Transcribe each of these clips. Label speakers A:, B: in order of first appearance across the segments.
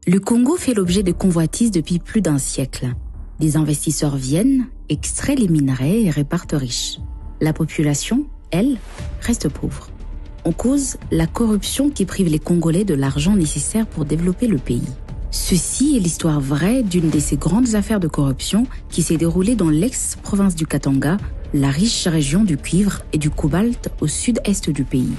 A: Le Congo fait l'objet de convoitises depuis plus d'un siècle. Des investisseurs viennent, extraient les minerais et repartent riches. La population, elle, reste pauvre. En cause, la corruption qui prive les Congolais de l'argent nécessaire pour développer le pays. Ceci est l'histoire vraie d'une de ces grandes affaires de corruption qui s'est déroulée dans l'ex-province du Katanga, la riche région du cuivre et du cobalt au sud-est du pays.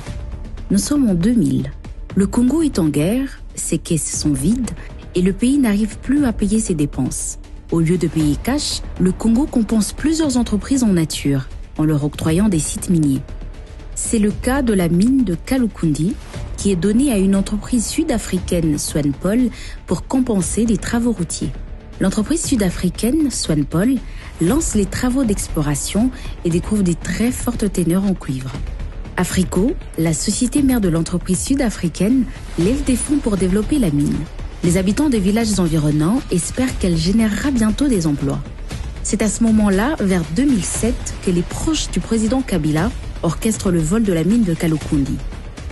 A: Nous sommes en 2000. Le Congo est en guerre, ses caisses sont vides et le pays n'arrive plus à payer ses dépenses. Au lieu de payer cash, le Congo compense plusieurs entreprises en nature en leur octroyant des sites miniers. C'est le cas de la mine de Kaloukondi qui est donnée à une entreprise sud-africaine, Swanpol, pour compenser les travaux routiers. L'entreprise sud-africaine, Swanpol, lance les travaux d'exploration et découvre des très fortes teneurs en cuivre. Africo, la société mère de l'entreprise sud-africaine, lève des fonds pour développer la mine. Les habitants des villages environnants espèrent qu'elle générera bientôt des emplois. C'est à ce moment-là, vers 2007, que les proches du président Kabila orchestrent le vol de la mine de Kaloukondi.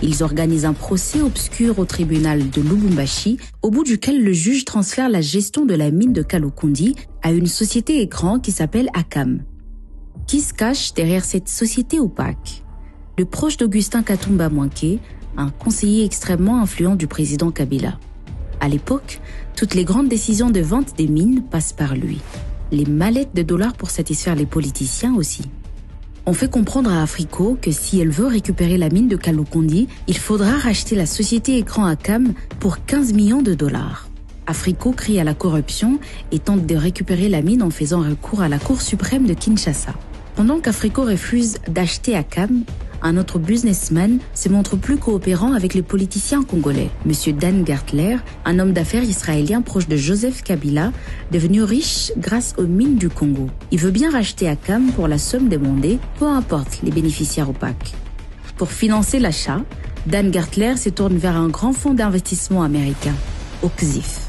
A: Ils organisent un procès obscur au tribunal de Lubumbashi, au bout duquel le juge transfère la gestion de la mine de Kaloukondi à une société écran qui s'appelle Akam. Qui se cache derrière cette société opaque? Le proche d'Augustin Katumba Mwanké, un conseiller extrêmement influent du président Kabila. À l'époque, toutes les grandes décisions de vente des mines passent par lui. Les mallettes de dollars pour satisfaire les politiciens aussi. On fait comprendre à Africo que si elle veut récupérer la mine de Kaloukondi, il faudra racheter la société écran Akam pour 15 millions de dollars. Africo crie à la corruption et tente de récupérer la mine en faisant recours à la Cour suprême de Kinshasa. Pendant qu'Africo refuse d'acheter Akam, un autre businessman se montre plus coopérant avec les politiciens congolais. Monsieur Dan Gertler, un homme d'affaires israélien proche de Joseph Kabila, devenu riche grâce aux mines du Congo. Il veut bien racheter Akam pour la somme demandée, peu importe les bénéficiaires opaques. Pour financer l'achat, Dan Gertler se tourne vers un grand fonds d'investissement américain, Oxif.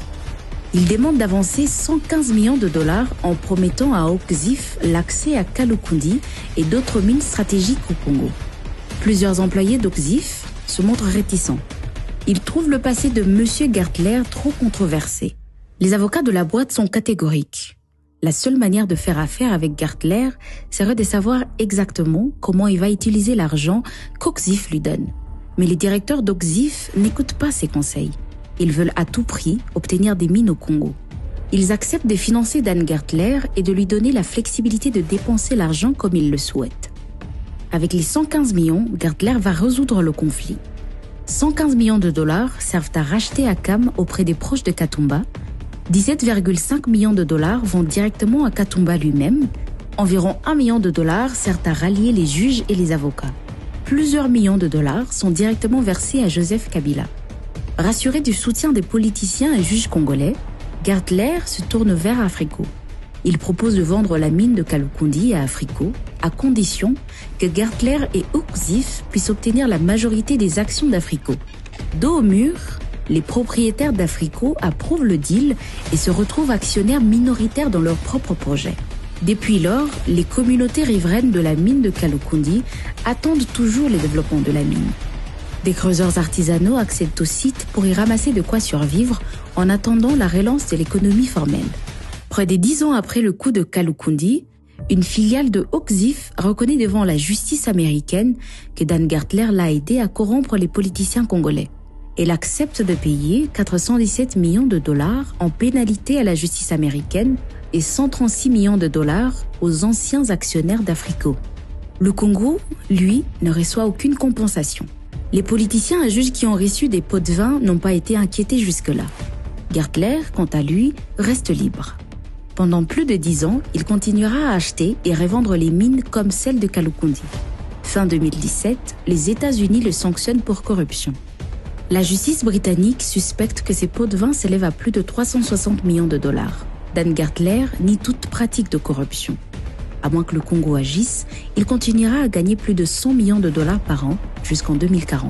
A: Il demande d'avancer 115 millions de dollars en promettant à Oxif l'accès à Kaloukondi et d'autres mines stratégiques au Congo. Plusieurs employés d'Oxif se montrent réticents. Ils trouvent le passé de M. Gertler trop controversé. Les avocats de la boîte sont catégoriques. La seule manière de faire affaire avec Gertler serait de savoir exactement comment il va utiliser l'argent qu'Oxif lui donne. Mais les directeurs d'Oxif n'écoutent pas ses conseils. Ils veulent à tout prix obtenir des mines au Congo. Ils acceptent de financer Dan Gertler et de lui donner la flexibilité de dépenser l'argent comme il le souhaite. Avec les 115 millions, Gertler va résoudre le conflit. 115 millions de dollars servent à racheter Akam auprès des proches de Katumba. 17,5 millions de dollars vont directement à Katumba lui-même. Environ 1 million de dollars servent à rallier les juges et les avocats. Plusieurs millions de dollars sont directement versés à Joseph Kabila. Rassuré du soutien des politiciens et juges congolais, Gertler se tourne vers Africo. Il propose de vendre la mine de Kaloukondi à Africo, à condition que Gertler et Oxif puissent obtenir la majorité des actions d'Africo. Dos au mur, les propriétaires d'Africo approuvent le deal et se retrouvent actionnaires minoritaires dans leur propre projet. Depuis lors, les communautés riveraines de la mine de Kaloukondi attendent toujours le développement de la mine. Des creuseurs artisanaux accèdent au site pour y ramasser de quoi survivre en attendant la relance de l'économie formelle. Près de 10 ans après le coup de Kaloukondi, une filiale de Oxif reconnaît devant la justice américaine que Dan Gertler l'a aidé à corrompre les politiciens congolais. Elle accepte de payer 417 millions de dollars en pénalité à la justice américaine et 136 millions de dollars aux anciens actionnaires d'Africo. Le Congo, lui, ne reçoit aucune compensation. Les politiciens et juges qui ont reçu des pots de vin n'ont pas été inquiétés jusque-là. Gertler, quant à lui, reste libre. Pendant plus de 10 ans, il continuera à acheter et revendre les mines comme celle de Kaloukondi. Fin 2017, les États-Unis le sanctionnent pour corruption. La justice britannique suspecte que ces pots de vin s'élèvent à plus de 360 millions de dollars. Dan Gertler nie toute pratique de corruption. À moins que le Congo agisse, il continuera à gagner plus de 100 millions de dollars par an jusqu'en 2040.